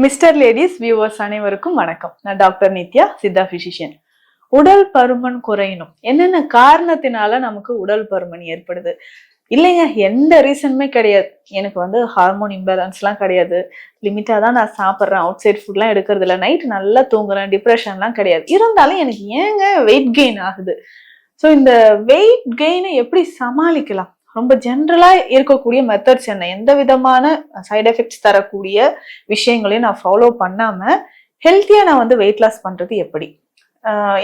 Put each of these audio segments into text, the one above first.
Mister ladies viewers அனைவருக்கும் வணக்கம். நான் டாக்டர் நித்யா, சித்தா பிசிஷியன். உடல் பருமன் குறையணும், என்னென்ன காரணத்தினால நமக்கு உடல் பருமன் ஏற்படுது? இல்லைங்க, எந்த ரீசனுமே கிடையாது. எனக்கு ஹார்மோன் இம்பேலன்ஸ்லாம் கிடையாது, லிமிட்டா தான் நான் சாப்பிட்றேன், அவுட் சைட் ஃபுட்லாம் எடுக்கிறது இல்லை, நைட் நல்லா தூங்குறேன், டிப்ரெஷன்லாம் கிடையாது. இருந்தாலும் எனக்கு ஏங்க வெயிட் கெயின் ஆகுது? ஸோ இந்த வெயிட் கெயினை எப்படி சமாளிக்கலாம்? ரொம்ப ஜென்ரலா இருக்கக்கூடிய மெத்தட்ஸ் என்ன, எந்த விதமான சைட் எஃபெக்ட்ஸ் தரக்கூடிய விஷயங்களையும் நான் ஃபாலோ பண்ணாம ஹெல்த்தியா நான் வெயிட் லாஸ் பண்றது எப்படி?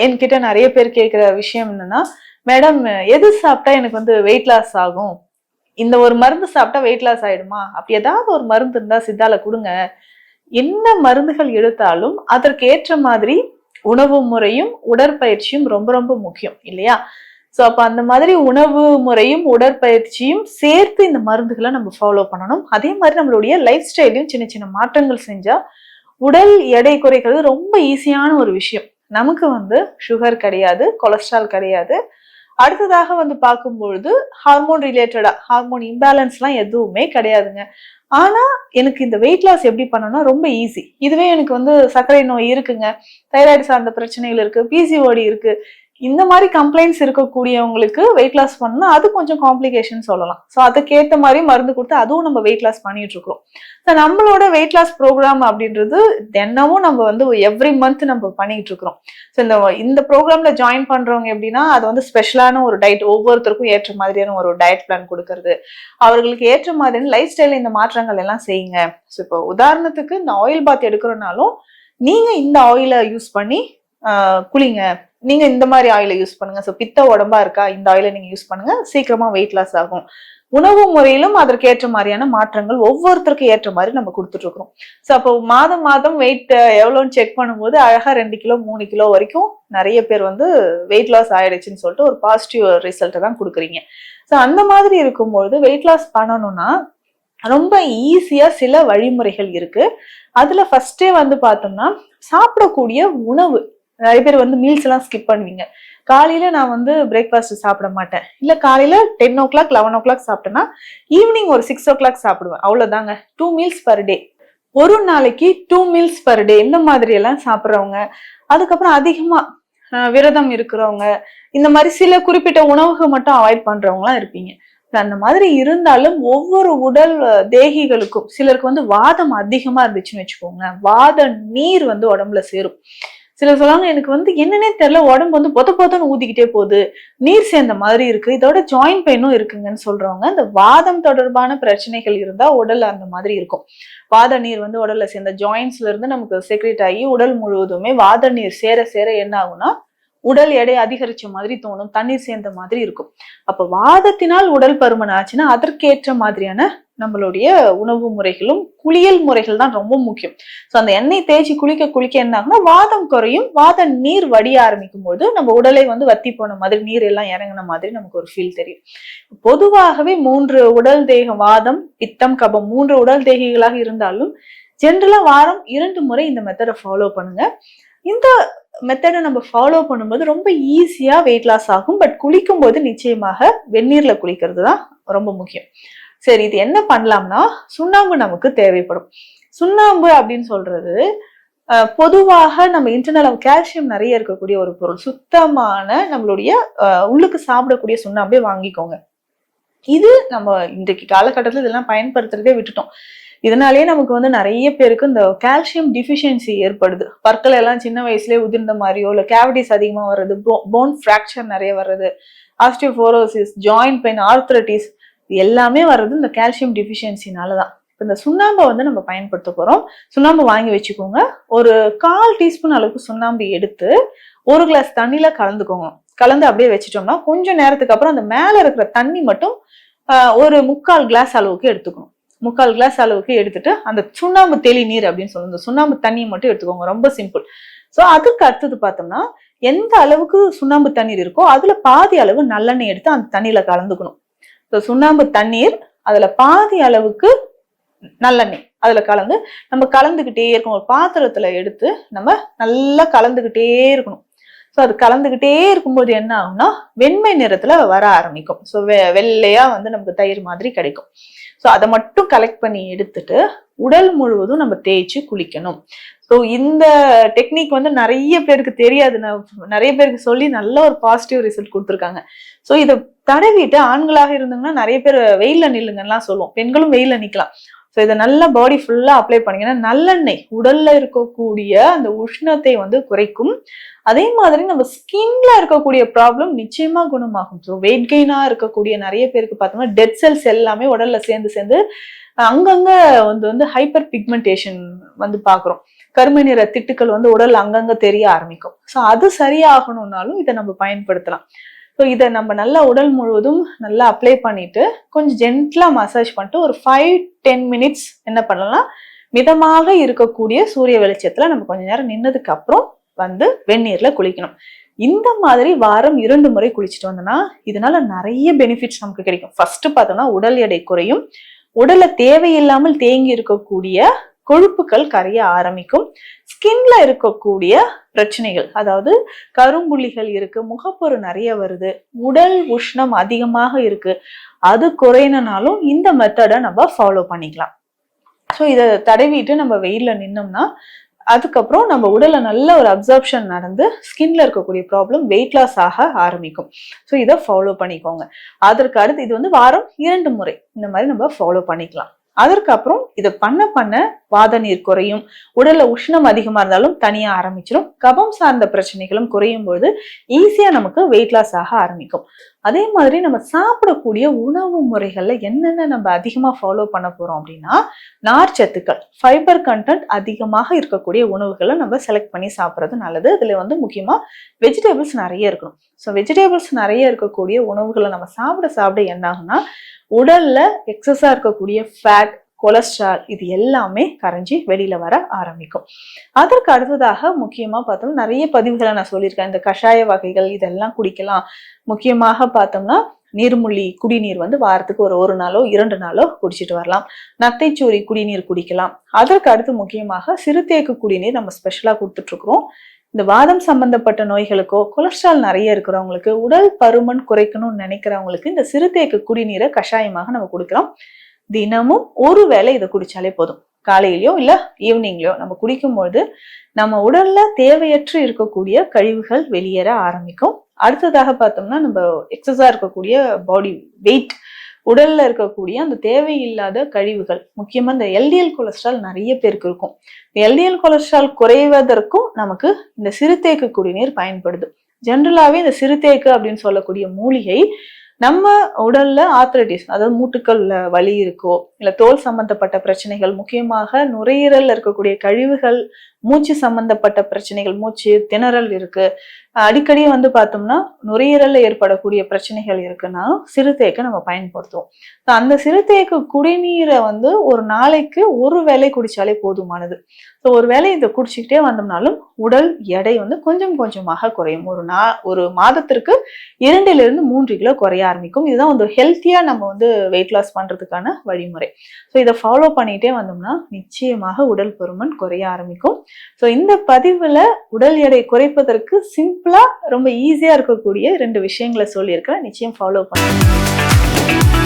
என்கிட்ட நிறைய பேர் கேட்கிற விஷயம் என்னன்னா, மேடம் எது சாப்பிட்டா எனக்கு வெயிட் லாஸ் ஆகும், இந்த ஒரு மருந்து சாப்பிட்டா வெயிட் லாஸ் ஆயிடுமா, அப்படி ஏதாவது ஒரு மருந்து இருந்தா சித்தால கொடுங்க. என்ன மருந்துகள் எடுத்தாலும் அதற்கு ஏற்ற மாதிரி உணவு முறையும் உடற்பயிற்சியும் ரொம்ப ரொம்ப முக்கியம் இல்லையா? ஸோ அப்போ அந்த மாதிரி உணவு முறையும் உடற்பயிற்சியும் சேர்த்து இந்த மருந்துகளை நம்ம ஃபாலோ பண்ணணும். அதே மாதிரி நம்மளுடைய லைஃப் ஸ்டைலையும் சின்ன சின்ன மாற்றங்கள் செஞ்சா உடல் எடை குறைக்கிறது ரொம்ப ஈஸியான ஒரு விஷயம். நமக்கு சுகர் கிடையாது, கொலஸ்ட்ரால் கிடையாது. அடுத்ததாக பார்க்கும்பொழுது ஹார்மோன் ரிலேட்டடா ஹார்மோன் இம்பேலன்ஸ்லாம் எதுவுமே கிடையாதுங்க. ஆனா எனக்கு இந்த வெயிட் லாஸ் எப்படி பண்ணணும்னா ரொம்ப ஈஸி. இதுவே எனக்கு சர்க்கரை நோய் இருக்குங்க, தைராய்டு சார்ந்த பிரச்சனைகள் இருக்கு, பிசிஓடி இருக்கு, இந்த மாதிரி கம்ப்ளைண்ட்ஸ் இருக்கக்கூடியவங்களுக்கு வெயிட் லாஸ் பண்ணா அது கொஞ்சம் காம்ப்ளிகேஷன் சொல்லலாம். ஸோ அதுக்கேற்ற மாதிரி மருந்து கொடுத்து அதுவும் நம்ம வெயிட் லாஸ் பண்ணிட்டு இருக்கோம். ஸோ நம்மளோட வெயிட் லாஸ் ப்ரோக்ராம் அப்படின்றது தினமும் நம்ம எவ்ரி மந்த் நம்ம பண்ணிட்டு இருக்கிறோம். ஸோ இந்த ப்ரோக்ராம்ல ஜாயின் பண்றவங்க எப்படின்னா, அது ஸ்பெஷலான ஒரு டயட், ஒவ்வொருத்தருக்கும் ஏற்ற மாதிரியான ஒரு டயட் பிளான் கொடுக்கறது, அவர்களுக்கு ஏற்ற மாதிரியான லைஃப் ஸ்டைல இந்த மாற்றங்கள் எல்லாம் செய்யுங்க. ஸோ இப்போ உதாரணத்துக்கு இந்த ஆயில் பாத் எடுக்கிறோம்னாலும் நீங்க இந்த ஆயிலை யூஸ் பண்ணி குளிங்க, நீங்க இந்த மாதிரி ஆயிலை யூஸ் பண்ணுங்க. ஸோ பித்த உடம்பா இருக்கா, இந்த ஆயிலை நீங்க யூஸ் பண்ணுங்க, சீக்கிரமா வெயிட் லாஸ் ஆகும். உணவு முறையிலும் அதற்கு ஏற்ற மாதிரியான மாற்றங்கள் ஒவ்வொருத்தருக்கும் ஏற்ற மாதிரி நம்ம கொடுத்துட்டு இருக்கிறோம். ஸோ அப்போ மாதம் மாதம் வெயிட் எவ்வளோன்னு செக் பண்ணும்போது அழகா 2 கிலோ 3 கிலோ வரைக்கும் நிறைய பேர் வெயிட் லாஸ் ஆயிடுச்சுன்னு சொல்லிட்டு ஒரு பாசிட்டிவ் ரிசல்ட்டை தான் கொடுக்குறீங்க. ஸோ அந்த மாதிரி இருக்கும்போது வெயிட் லாஸ் பண்ணணும்னா ரொம்ப ஈஸியா சில வழிமுறைகள் இருக்கு. அதுல ஃபர்ஸ்டே பார்த்தோம்னா சாப்பிடக்கூடிய உணவு. நிறைய பேர் மீல்ஸ் எல்லாம் ஸ்கிப் பண்ணுவீங்க. காலையில நான் பிரேக்ஃபாஸ்ட் சாப்பிட மாட்டேன், இல்ல காலையில 10 o'clock 11 o'clock சாப்பிட்டேன்னா ஈவினிங் ஒரு 6 o'clock சாப்பிடுவேன், அவ்வளவுதாங்க. 2 meals per day, ஒரு நாளைக்கு 2 meals per day இந்த மாதிரி எல்லாம் சாப்பிட்றவங்க, அதுக்கப்புறம் அதிகமா விரதம் இருக்கிறவங்க, இந்த மாதிரி சில குறிப்பிட்ட உணவுகள் மட்டும் அவாய்ட் பண்றவங்க எல்லாம் இருப்பீங்க. அந்த மாதிரி இருந்தாலும் ஒவ்வொரு உடல் தேகிகளுக்கும் சிலருக்கு வாதம் அதிகமா இருந்துச்சுன்னு வச்சுக்கோங்க, வாத நீர் உடம்புல சேரும். சிலர் சொல்லுவாங்க, எனக்கு என்னன்னே தெரியல, உடம்பு பொத்த பொத்தன்னு ஊதிக்கிட்டே போகுது, நீர் சேர்ந்த மாதிரி இருக்கு, இதோட ஜாயிண்ட் பெயினும் இருக்குங்கன்னு சொல்றவங்க இந்த வாதம் தொடர்பான பிரச்சனைகள் இருந்தா உடல் அந்த மாதிரி இருக்கும். வாத நீர் உடல்ல சேர்ந்த ஜாயின்ஸ்ல இருந்து நமக்கு செக்ரேட் ஆகி உடல் முழுவதுமே வாத நீர் சேர சேர என்ன ஆகும்னா உடல் எடை அதிகரிச்ச மாதிரி தோணும், தண்ணீர் சேர்ந்த மாதிரி இருக்கும். அப்ப வாதத்தினால் உடல் பருமன் ஆச்சுன்னா அதற்கேற்ற மாதிரியான நம்மளுடைய உணவு முறைகளும் குளியல் முறைகள் தான் ரொம்ப முக்கியம். ஸோ அந்த எண்ணெய் தேய்ச்சி குளிக்க குளிக்க என்ன ஆகும்னா வாதம் குறையும், வாத நீர் வடிய ஆரம்பிக்கும் போது நம்ம உடலை வத்தி போன மாதிரி, நீர் எல்லாம் இறங்கின மாதிரி நமக்கு ஒரு ஃபீல் தெரியும். பொதுவாகவே 3 உடல் தேகம், வாதம் பித்தம் கபம் 3 உடல் தேகிகளாக இருந்தாலும் ஜென்ரலா வாரம் 2 முறை இந்த மெத்தடை ஃபாலோ பண்ணுங்க. இந்த மெத்தடை நம்ம ஃபாலோ பண்ணும்போது ரொம்ப ஈஸியா வெயிட் லாஸ் ஆகும். பட் குளிக்கும் போது நிச்சயமாக வெந்நீர்ல குளிக்கிறது தான் ரொம்ப முக்கியம். சரி, இது என்ன பண்ணலாம்னா சுண்ணாம்பு நமக்கு தேவைப்படும். சுண்ணாம்பு அப்படின்னு சொல்றது பொதுவாக நம்ம இன்டர்னல் கால்சியம் நிறைய இருக்கக்கூடிய ஒரு பொருள். சுத்தமான நம்மளுடைய உள்ளுக்கு சாப்பிடக்கூடிய சுண்ணாம்பே வாங்கிக்கோங்க. இது நம்ம இன்றைக்கு காலகட்டத்துல இதெல்லாம் பயன்படுத்துறதே விட்டுட்டோம். இதனாலேயே நமக்கு நிறைய பேருக்கு இந்த கால்சியம் டிஃபிஷியன்சி ஏற்படுது. பற்கள் எல்லாம் சின்ன வயசுலயே உதிர்ந்த மாதிரியோ, இல்ல கேவிட்டிஸ் அதிகமா வர்றது, போன் ஃபிராக்சர் நிறைய வர்றது, ஆஸ்டியோபோரோசிஸ், ஜாயிண்ட் பெயின், ஆர்த்ரைட்டிஸ் எல்லாமே வர்றது இந்த கால்சியம் டிஃபிஷியன்சினாலதான். இந்த சுண்ணாம்பை நம்ம பயன்படுத்த போறோம். சுண்ணாம்பு வாங்கி வச்சுக்கோங்க. ஒரு 1/4 டீஸ்பூன் அளவுக்கு சுண்ணாம்பு எடுத்து 1 கிளாஸ் தண்ணியில கலந்துக்கோங்க. கலந்து அப்படியே வச்சுட்டோம்னா கொஞ்சம் நேரத்துக்கு அப்புறம் அந்த மேல இருக்கிற தண்ணி மட்டும் ஒரு 3/4 கிளாஸ் அளவுக்கு எடுத்துக்கணும். 3/4 கிளாஸ் அளவுக்கு எடுத்துட்டு அந்த சுண்ணாம்பு தெளி நீர் அப்படின்னு சொல்லுங்க, சுண்ணாம்பு தண்ணியை மட்டும் எடுத்துக்கோங்க. ரொம்ப சிம்பிள். ஸோ அதுக்கு அடுத்தது பார்த்தோம்னா எந்த அளவுக்கு சுண்ணாம்பு தண்ணீர் இருக்கோ அதுல பாதி அளவு நல்லெண்ணெய் எடுத்து அந்த தண்ணியில கலந்துக்கணும். ஸோ சுண்ணாம்பு தண்ணீர், அதுல பாதி அளவுக்கு நல்லெண்ணெய் அதுல கலந்து நம்ம கலந்துகிட்டே இருக்கணும். ஒரு பாத்திரத்துல எடுத்து நம்ம நல்லா கலந்துகிட்டே இருக்கணும். ஸோ அது கலந்துகிட்டே இருக்கும்போது என்ன ஆகும்னா வெண்மை நிறத்துல வர ஆரம்பிக்கும். ஸோ வெள்ளையா நமக்கு தயிர் மாதிரி கிடைக்கும். ஸோ அதை மட்டும் கலெக்ட் பண்ணி எடுத்துட்டு உடல் முழுவதும் நம்ம தேய்ச்சி குளிக்கணும். ஸோ இந்த டெக்னிக் வந்து நிறைய பேருக்கு தெரியாது. நிறைய பேருக்கு சொல்லி நல்ல ஒரு பாசிட்டிவ் ரிசல்ட் கொடுத்துருக்காங்க. ஸோ இதை தடவிட்டு ஆண்களாக இருந்தாங்கன்னா நிறைய பேர் வெயில்ல நில்லுங்கலாம் சொல்லுவோம், பெண்களும் வெயில்ல நிக்கலாம். ஸோ இதை நல்லா பாடி ஃபுல்லா அப்ளை பண்ணீங்கன்னா நல்லெண்ணெய் உடல்ல இருக்கக்கூடிய அந்த உஷ்ணத்தை வந்து குறைக்கும். அதே மாதிரி நம்ம ஸ்கின்ல இருக்கக்கூடிய ப்ராப்ளம் நிச்சயமா குணமாகும். ஸோ வெயிட் கெயினா இருக்கக்கூடிய நிறைய பேருக்கு பார்த்தோம்னா டெட் செல்ஸ் எல்லாமே உடல்ல சேர்ந்து சேர்ந்து அங்கங்க வந்து ஹைப்பர் பிக்மெண்டேஷன் வந்து பாக்குறோம். கருமை நிற திட்டுக்கள் வந்து உடல் அங்கங்க தெரிய ஆரம்பிக்கும். ஸோ அது சரியாகணும்னாலும் இதை நம்ம பயன்படுத்தலாம். ஸோ இதை நம்ம நல்லா உடல் முழுவதும் நல்லா அப்ளை பண்ணிட்டு கொஞ்சம் ஜென்ட்லா மசாஜ் பண்ணிட்டு ஒரு 5-10 மினிட்ஸ் என்ன பண்ணலாம், மிதமாக இருக்கக்கூடிய சூரிய வெளிச்சத்துல நம்ம கொஞ்ச நேரம் நின்னதுக்கு அப்புறம் வந்து வெந்நீர்ல குளிக்கணும். இந்த மாதிரி வாரம் 2 முறை குளிச்சுட்டு வந்தோம்னா இதனால நிறைய பெனிஃபிட்ஸ் நமக்கு கிடைக்கும். ஃபர்ஸ்ட் பார்த்தோம்னா உடல் எடை குறையும், உடல்ல தேவையில்லாமல் தேங்கி இருக்கக்கூடிய கொழுப்புகள் கரைய ஆரம்பிக்கும், ஸ்கின்ல இருக்கக்கூடிய பிரச்சனைகள், அதாவது கரும்புள்ளிகள் இருக்கு, முகப்பொரு நிறைய வருது, உடல் உஷ்ணம் அதிகமாக இருக்கு, அது குறையனாலும் இந்த மெத்தடை நம்ம ஃபாலோ பண்ணிக்கலாம். ஸோ இதை தடவிட்டு நம்ம வெயில்ல நின்னோம்னா அதுக்கப்புறம் நம்ம உடல்ல நல்ல ஒரு அப்சர்ப்ஷன் நடந்து ஸ்கின்ல இருக்கக்கூடிய ப்ராப்ளம் வெயிட் லாஸ் ஆக ஆரம்பிக்கும். ஸோ இதை ஃபாலோ பண்ணிக்கோங்க. அதற்கு அடுத்து இது வந்து வாரம் 2 முறை இந்த மாதிரி நம்ம ஃபாலோ பண்ணிக்கலாம். அதற்கப்புறம் இதை பண்ண வாத நீர் குறையும், உடல்ல உஷ்ணம் அதிகமா இருந்தாலும் தனியா ஆரம்பிச்சிடும், கபம் சார்ந்த பிரச்சனைகளும் குறையும் பொழுது ஈஸியா நமக்கு வெயிட் லாஸ் ஆக ஆரம்பிக்கும். அதே மாதிரி நம்ம சாப்பிடக்கூடிய உணவு முறைகள்ல என்னென்ன நம்ம அதிகமா ஃபாலோ பண்ண போறோம் அப்படின்னா, நார்ச்சத்துக்கள் ஃபைபர் கண்டென்ட் அதிகமாக இருக்கக்கூடிய உணவுகளை நம்ம செலக்ட் பண்ணி சாப்பிட்றது நல்லது. இதுல வந்து முக்கியமா வெஜிடபிள்ஸ் நிறைய இருக்கணும். ஸோ வெஜிடபிள்ஸ் நிறைய இருக்கக்கூடிய உணவுகளை நம்ம சாப்பிட என்ன ஆகும்னா உடல்ல எக்ஸஸா இருக்கக்கூடிய ஃபேட், கொலஸ்ட்ரால் இது எல்லாமே கரைஞ்சி வெளியில வர ஆரம்பிக்கும். அதற்கு அடுத்ததாக முக்கியமா பார்த்தோம்னா நிறைய பதிவுகளை நான் சொல்லியிருக்கேன். இந்த கஷாய வகைகள் இதெல்லாம் குடிக்கலாம். முக்கியமாக பார்த்தோம்னா நீர்மூழ்கி குடிநீர் வந்து வாரத்துக்கு ஒரு நாளோ 2 நாளோ குடிச்சிட்டு வரலாம். நத்தைச்சோரி குடிநீர் குடிக்கலாம். அதற்கு அடுத்து முக்கியமாக சிறுதேக்கு குடிநீர் நம்ம ஸ்பெஷலா கொடுத்துட்டு இருக்கிறோம். இந்த வாதம் சம்பந்தப்பட்ட நோய்களுக்கோ கொலஸ்ட்ரால் நிறைய இருக்கிறவங்களுக்கு, உடல் பருமன் குறைக்கணும்னு நினைக்கிறவங்களுக்கு இந்த சிறுதேக்கு குடிநீரை கஷாயமாக நம்ம கொடுக்கலாம். தினமும் ஒரு வேளை இதை குடிச்சாலே போதும். காலையிலயோ இல்ல ஈவினிங்லயோ நம்ம குடிக்கும்போது நம்ம உடல்ல தேவையற்று இருக்கக்கூடிய கழிவுகள் வெளியேற ஆரம்பிக்கும். அடுத்ததாக பார்த்தோம்னா நம்ம எக்ஸஸா இருக்கக்கூடிய பாடி வெயிட், உடல்ல இருக்கக்கூடிய அந்த தேவையில்லாத கழிவுகள், முக்கியமா இந்த எல்டிஎல் கொலஸ்ட்ரால் நிறைய பேருக்கு இருக்கும். எல்டிஎல் கொலஸ்ட்ரால் குறைவதற்கும் நமக்கு இந்த சிறுதேக்கு குடிநீர் பயன்படுது. ஜென்ரலாவே இந்த சிறுதேக்கு அப்படின்னு சொல்லக்கூடிய மூலிகை நம்ம உடல்ல ஆர்த்ரைட்டிஸ், அதாவது மூட்டுக்கள்ல வலி இருக்கோ இல்ல தோல் சம்பந்தப்பட்ட பிரச்சனைகள், முக்கியமாக நுரையீரல்ல இருக்கக்கூடிய கழிவுகள், மூச்சு சம்பந்தப்பட்ட பிரச்சனைகள், மூச்சு திணறல் இருக்கு, அடிக்கடி வந்து பார்த்தோம்னா நுரையீரல்ல ஏற்படக்கூடிய பிரச்சனைகள் இருக்குன்னா சிறுதேக்கை நம்ம பயன்படுத்துவோம். அந்த சிறுதேக்கு குடிநீரை வந்து ஒரு நாளைக்கு ஒரு வேளை குடிச்சாலே போதுமானது. ஸோ ஒரு வேளை இதை குடிச்சுக்கிட்டே வந்தோம்னாலும் உடல் எடை வந்து கொஞ்சம் கொஞ்சமாக குறையும். ஒரு மாதத்திற்கு 2-3 கிலோ குறைய ஆரம்பிக்கும். இதுதான் வந்து ஹெல்த்தியா நம்ம வந்து வெயிட் லாஸ் பண்றதுக்கான வழிமுறை. ஸோ இதை ஃபாலோ பண்ணிட்டே வந்தோம்னா நிச்சயமாக உடல் பருமன் குறைய ஆரம்பிக்கும். ஸோ இந்த பதிவுல உடல் எடை குறைப்பதற்கு சிம்பிளா ரொம்ப ஈஸியா இருக்கக்கூடிய 2 விஷயங்களை சொல்லியிருக்கிறேன். நிச்சயம் ஃபாலோ பண்ணுங்க.